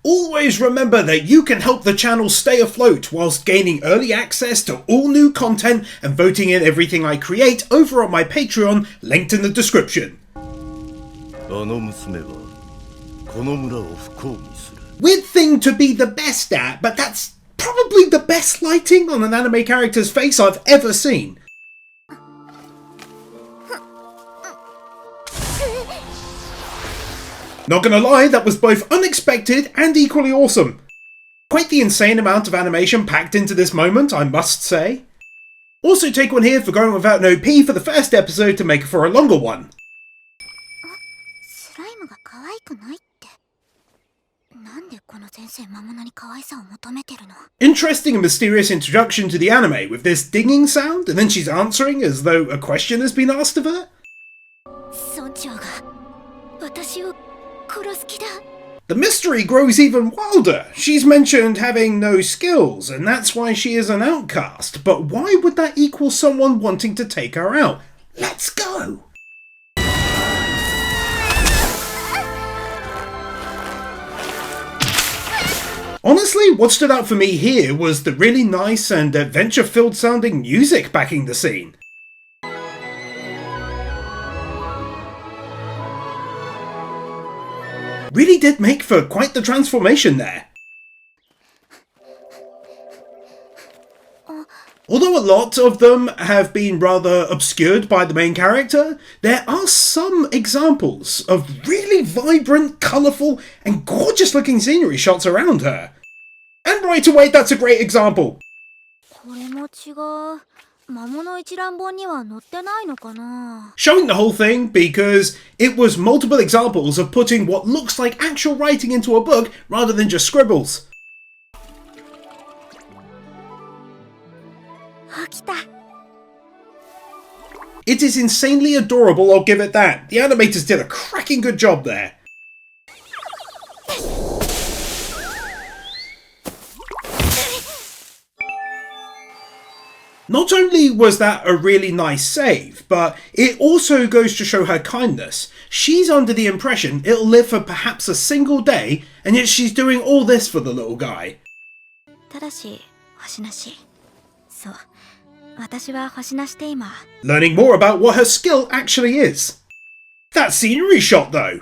Always remember that you can help the channel stay afloat whilst gaining early access to all new content and voting in everything I create over on my Patreon, linked in the description. Weird thing to be the best at, but that's probably the best lighting on an anime character's face I've ever seen. Not gonna lie, that was both unexpected and equally awesome. Quite the insane amount of animation packed into this moment, I must say. Also take one here for going without an OP for the first episode to make it for a longer one. Interesting and mysterious introduction to the anime with this dinging sound and then she's answering as though a question has been asked of her. The mystery grows even wilder. She's mentioned having no skills and that's why she is an outcast, but why would that equal someone wanting to take her out? Let's go! Honestly, what stood out for me here was the really nice and adventure-filled sounding music backing the scene. Really did make for quite the transformation there. Although a lot of them have been rather obscured by the main character, there are some examples of really vibrant, colourful and gorgeous looking scenery shots around her. And right away, that's a great example. Showing the whole thing because it was multiple examples of putting what looks like actual writing into a book rather than just scribbles. It is insanely adorable, I'll give it that. The animators did a cracking good job there. Not only was that a really nice save, but it also goes to show her kindness. She's under the impression it'll live for perhaps a single day, and yet she's doing all this for the little guy. Learning more about what her skill actually is. That scenery shot though.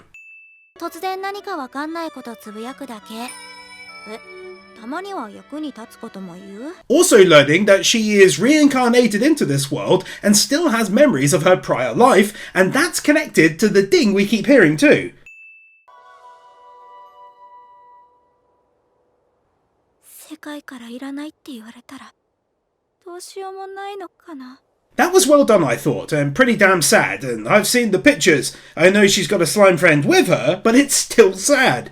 Also learning that she is reincarnated into this world and still has memories of her prior life, and that's connected to the ding we keep hearing too. That was well done, I thought, and pretty damn sad, and I've seen the pictures. I know she's got a slime friend with her, but it's still sad.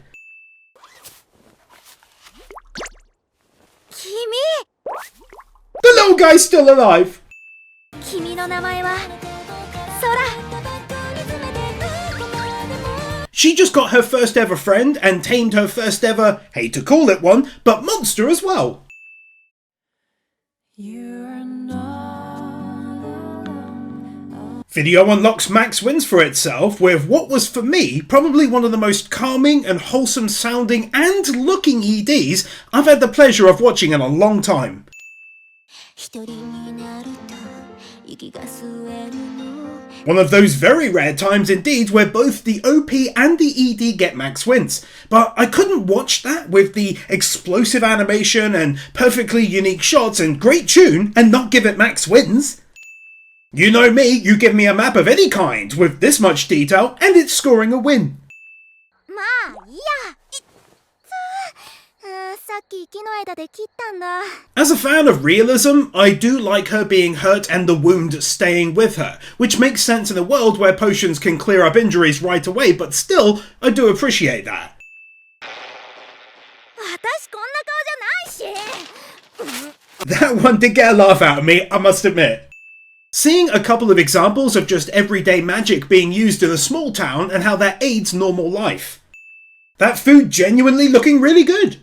The little guy's still alive! She just got her first ever friend and tamed her first ever, hate to call it one, but monster as well. Video unlocks max wins for itself with what was for me probably one of the most calming and wholesome sounding and looking EDs I've had the pleasure of watching in a long time. One of those very rare times indeed where both the OP and the ED get max wins, but I couldn't watch that with the explosive animation and perfectly unique shots and great tune and not give it max wins. You know me, you give me a map of any kind with this much detail and it's scoring a win. As a fan of realism, I do like her being hurt and the wound staying with her, which makes sense in a world where potions can clear up injuries right away, but still, I do appreciate that. That one did get a laugh out of me, I must admit. Seeing a couple of examples of just everyday magic being used in a small town and how that aids normal life. That food genuinely looking really good.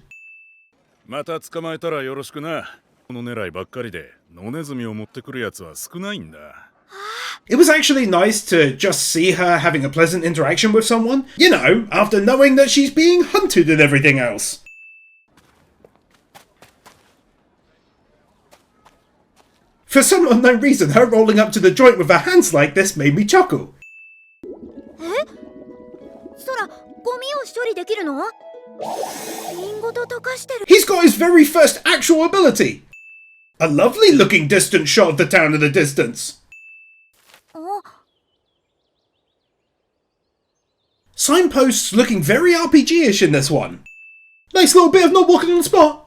It was actually nice to just see her having a pleasant interaction with someone, you know, after knowing that she's being hunted and everything else. For some unknown reason, her rolling up to the joint with her hands like this made me chuckle. He's got his very first actual ability! A lovely looking distant shot of the town in the distance. Signposts looking very RPG-ish in this one. Nice little bit of not walking on the spot.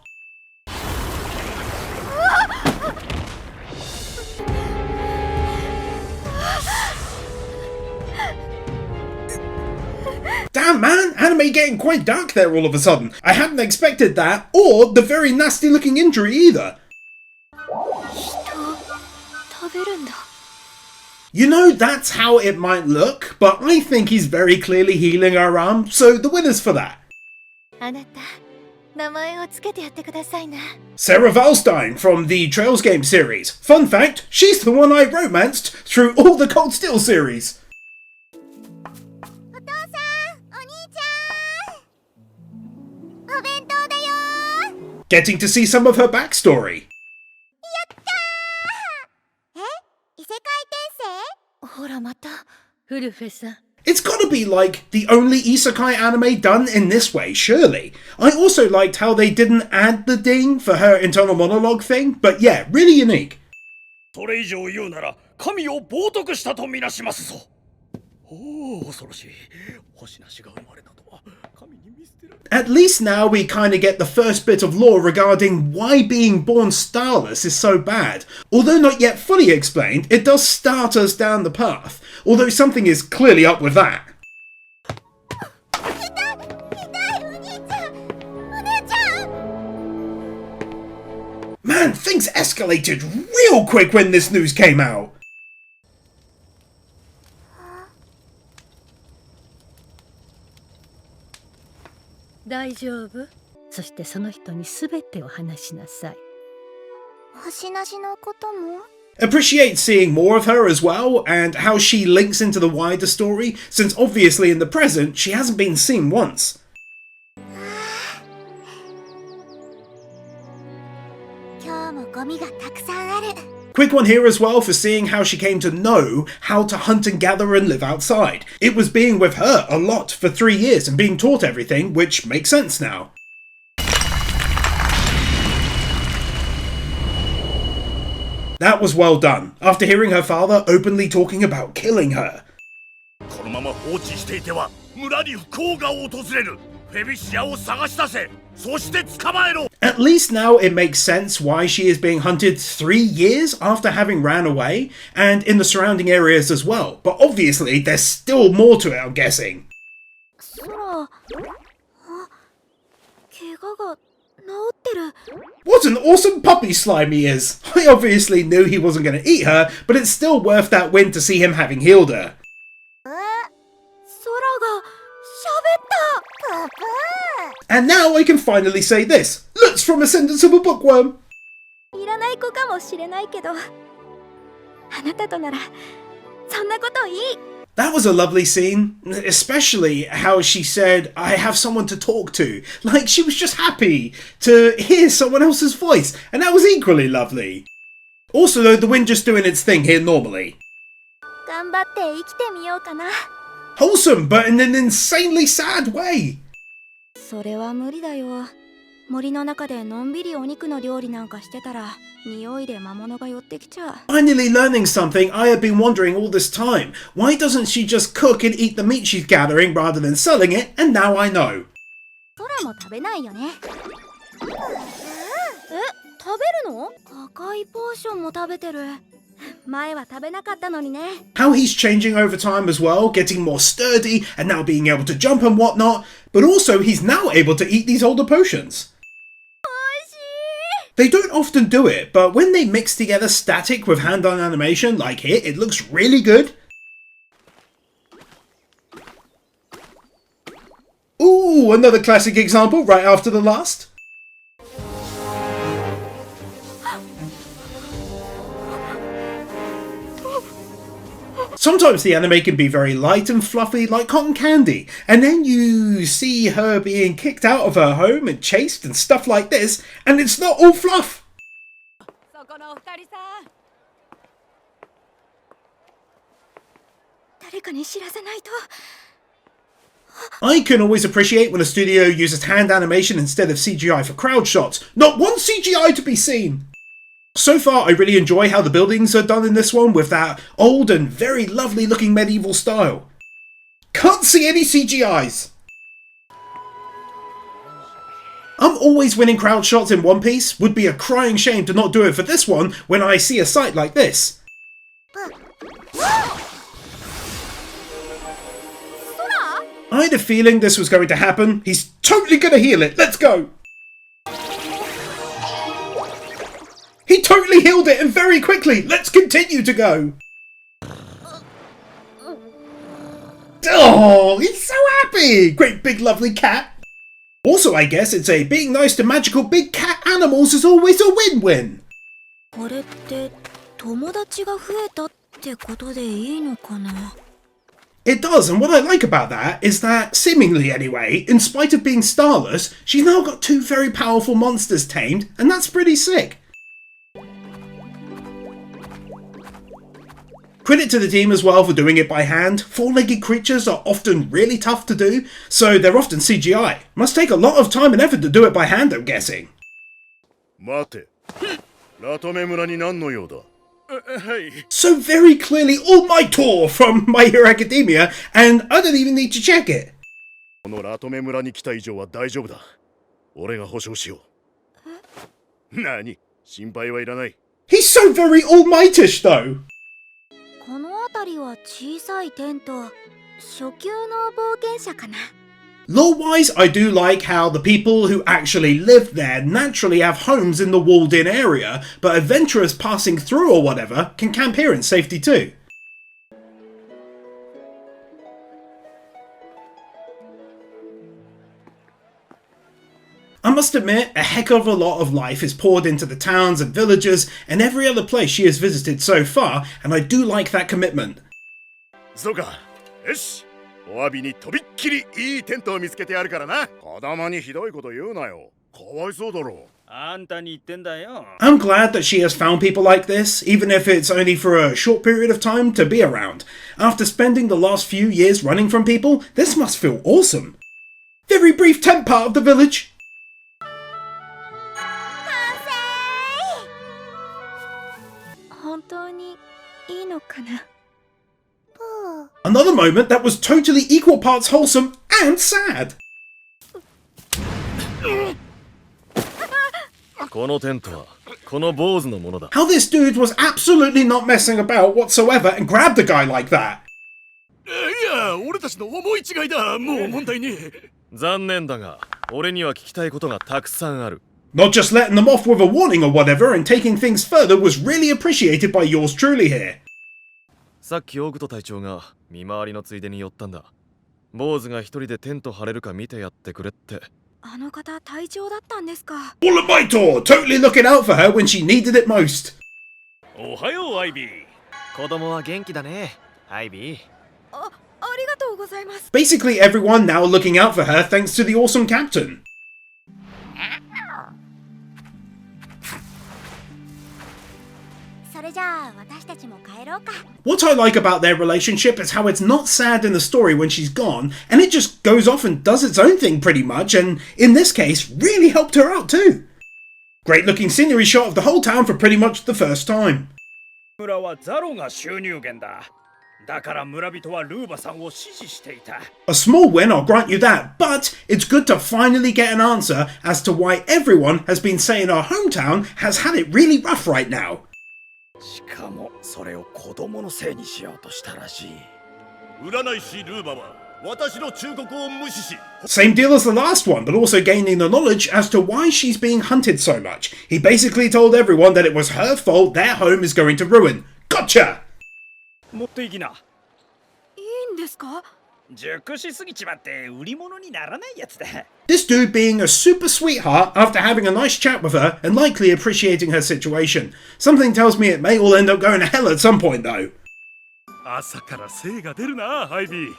Damn man, anime getting quite dark there all of a sudden. I hadn't expected that, or the very nasty looking injury either. You know, that's how it might look, but I think he's very clearly healing her arm, so the winner's for that. Sarah Valstein from the Trails game series. Fun fact, she's the one I romanced through all the Cold Steel series. Getting to see some of her backstory. It's gotta be like the only isekai anime done in this way, surely. I also liked how they didn't add the ding for her internal monologue thing, but yeah, really unique. At least now we kinda get the first bit of lore regarding why being born starless is so bad. Although not yet fully explained, it does start us down the path, although something is clearly up with that. Man, things escalated real quick when this news came out. Appreciate seeing more of her as well, and how she links into the wider story, since obviously in the present she hasn't been seen once. Quick one here as well for seeing how she came to know how to hunt and gather and live outside. It was being with her a lot for 3 years and being taught everything, which makes sense now. That was well done, after hearing her father openly talking about killing her. At least now it makes sense why she is being hunted 3 years after having ran away, and in the surrounding areas as well, but obviously there's still more to it, I'm guessing. What an awesome puppy slime he is! I obviously knew he wasn't going to eat her, but it's still worth that win to see him having healed her. And now I can finally say this. Looks from a sentence of a bookworm. That was a lovely scene, especially how she said, I have someone to talk to. Like, she was just happy to hear someone else's voice, and that was equally lovely. Also though, the wind just doing its thing here normally. Wholesome, but in an insanely sad way. Finally learning something I have been wondering all this time. Why doesn't she just cook and eat the meat she's gathering rather than selling it? And now I know. How he's changing over time as well, getting more sturdy and now being able to jump and whatnot, but also he's now able to eat these older potions. They don't often do it, but when they mix together static with hand-on animation like here, it looks really good. Ooh, another classic example right after the last. Sometimes the anime can be very light and fluffy like cotton candy, and then you see her being kicked out of her home and chased and stuff like this, and it's not all fluff. I can always appreciate when a studio uses hand animation instead of CGI for crowd shots. Not one CGI to be seen! So far, I really enjoy how the buildings are done in this one with that old and very lovely looking medieval style. Can't see any CGIs! I'm always winning crowd shots in One Piece. Would be a crying shame to not do it for this one when I see a sight like this. I had a feeling this was going to happen. He's totally gonna heal it. Let's go! He totally healed it and very quickly. Let's continue to go. Oh, he's so happy. Great big lovely cat. Also, I guess it's a being nice to magical big cat animals is always a win-win. It does, and what I like about that is that, seemingly anyway, in spite of being starless, she's now got two very powerful monsters tamed, and that's pretty sick. Credit to the team as well for doing it by hand. Four-legged creatures are often really tough to do, so they're often CGI. Must take a lot of time and effort to do it by hand, I'm guessing. So very clearly All Might Tour from My Hero Academia, and I don't even need to check it. He's so very all-mightish though. Lore-wise, I do like how the people who actually live there naturally have homes in the walled-in area, but adventurers passing through or whatever can camp here in safety too. I must admit, a heck of a lot of life is poured into the towns and villages and every other place she has visited so far, and I do like that commitment. I'm glad that she has found people like this, even if it's only for a short period of time, to be around. After spending the last few years running from people, this must feel awesome. Very brief tent part of the village. Another moment that was totally equal parts wholesome and sad. How this dude was absolutely not messing about whatsoever and grabbed a guy like that. Not just letting them off with a warning or whatever and taking things further was really appreciated by yours truly here. All of my tour, totally looking out for her when she needed it most. Basically everyone now looking out for her thanks to the awesome captain. What I like about their relationship is how it's not sad in the story when she's gone, and it just goes off and does its own thing pretty much, and in this case really helped her out too. Great looking scenery shot of the whole town for pretty much the first time. A small win, I'll grant you that, but it's good to finally get an answer as to why everyone has been saying our hometown has had it really rough right now. Same deal as the last one, but also gaining the knowledge as to why she's being hunted so much. He basically told everyone that it was her fault their home is going to ruin. Gotcha! This dude being a super sweetheart after having a nice chat with her and likely appreciating her situation. Something tells me it may all end up going to hell at some point though. 朝から精が出るな、ハイビー。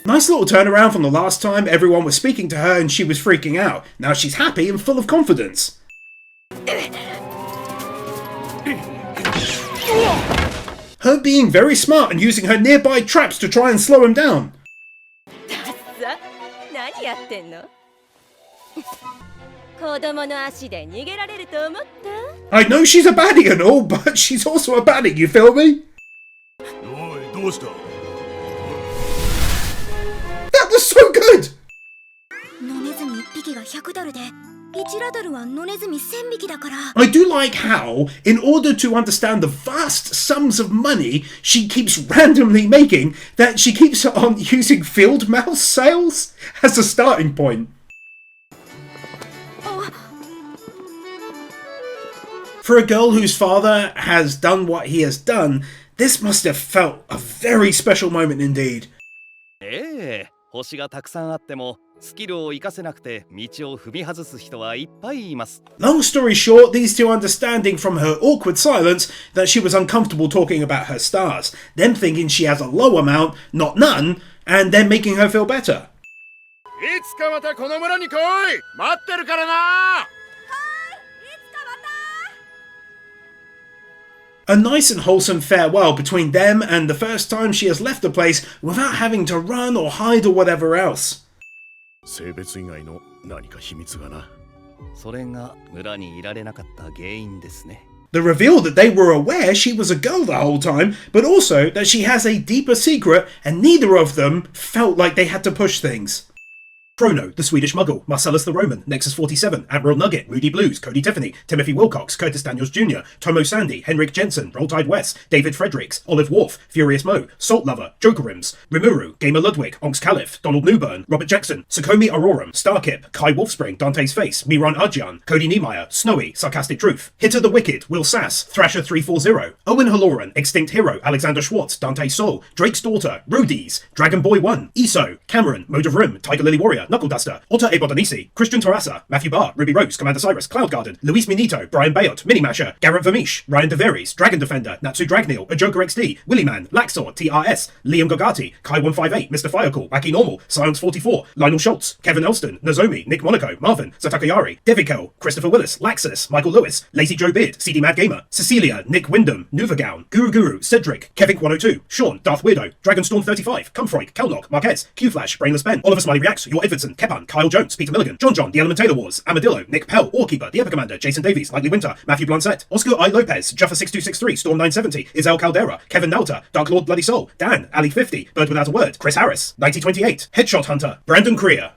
Nice little turnaround from the last time everyone was speaking to her and she was freaking out. Now she's happy and full of confidence. Her being very smart and using her nearby traps to try and slow him down. I know she's a baddie and all, but she's also a baddie, you feel me? That was so good! I do like how, in order to understand the vast sums of money she keeps randomly making, that she keeps on using field mouse sales as a starting point. For a girl whose father has done what he has done, this must have felt a very special moment indeed. 星がたくさんあってもスキルを活かせなくて道を踏み外す人はいっぱいいます。 Long story short, these two understanding from her awkward silence that she was uncomfortable talking about her stars, them thinking she has a low amount, not none, and then making her feel better. いつかまたこの村に来い、待ってるからな。 A nice and wholesome farewell between them and the first time she has left the place without having to run or hide or whatever else. 性別以外の何か秘密がな。それが村にいられなかった原因ですね。 The reveal that they were aware she was a girl the whole time, but also that she has a deeper secret and neither of them felt like they had to push things. Chrono, the Swedish Muggle, Marcellus the Roman, Nexus 47, Admiral Nugget, Moody Blues, Cody Tiffany, Timothy Wilcox, Curtis Daniels Jr., Tomo Sandy, Henrik Jensen, Roll Tide West, David Fredericks, Olive Wolf, Furious Mo, Salt Lover, Joker Rims, Rimuru, Gamer Ludwig, Onks Caliph, Donald Newburn, Robert Jackson, Sukomi Aurorum, Starkip, Kai Wolfspring, Dante's Face, Miran Arjian, Cody Niemeyer, Snowy, Sarcastic Truth, Hitter the Wicked, Will Sass, Thrasher 340, Owen Halloran, Extinct Hero, Alexander Schwartz, Dante Soul, Drake's Daughter, Rudies, Dragon Boy 1, Iso, Cameron, Mode of Rim, Tiger Lily Warrior, Knuckle Duster, Otter Ebodonisi, Christian Tarassa, Matthew Barr, Ruby Rose, Commander Cyrus, Cloud Garden, Luis Minito, Brian Bayot, Minimasher, Garrett Vermeesh, Ryan DeVeries, Dragon Defender, Natsu Dragneel, A Joker XD, Willy Man, Laxor, TRS, Liam Gogati, Kai158, Mr. Firecool, Wacky Normal, Silence 44, Lionel Schultz, Kevin Elston, Nozomi, Nick Monaco, Marvin, Satakayari, Devikel, Christopher Willis, Laxus, Michael Lewis, Lazy Joe Beard, CD Mad Gamer, Cecilia, Nick Wyndham, Nuvagown, Guru, Cedric, Kevin102, Sean, Darth Weirdo, Dragonstorm 35, Cumfroik, Kelnock, Marquez, Q-Flash, Brainless Ben, Oliver Smiley Reacts, Your Edvardson, Kepan, Kyle Jones, Peter Milligan, John, The Element Taylor Wars, Amadillo, Nick Pell, Orkeeper, The Ever Commander, Jason Davies, Lightly Winter, Matthew Blancett, Oscar I. Lopez, Juffer6263, Storm 970, Isel Caldera, Kevin Nalta, Dark Lord Bloody Soul, Dan, Ali 50, Bird Without a Word, Chris Harris, 9028, Headshot Hunter, Brandon Creer.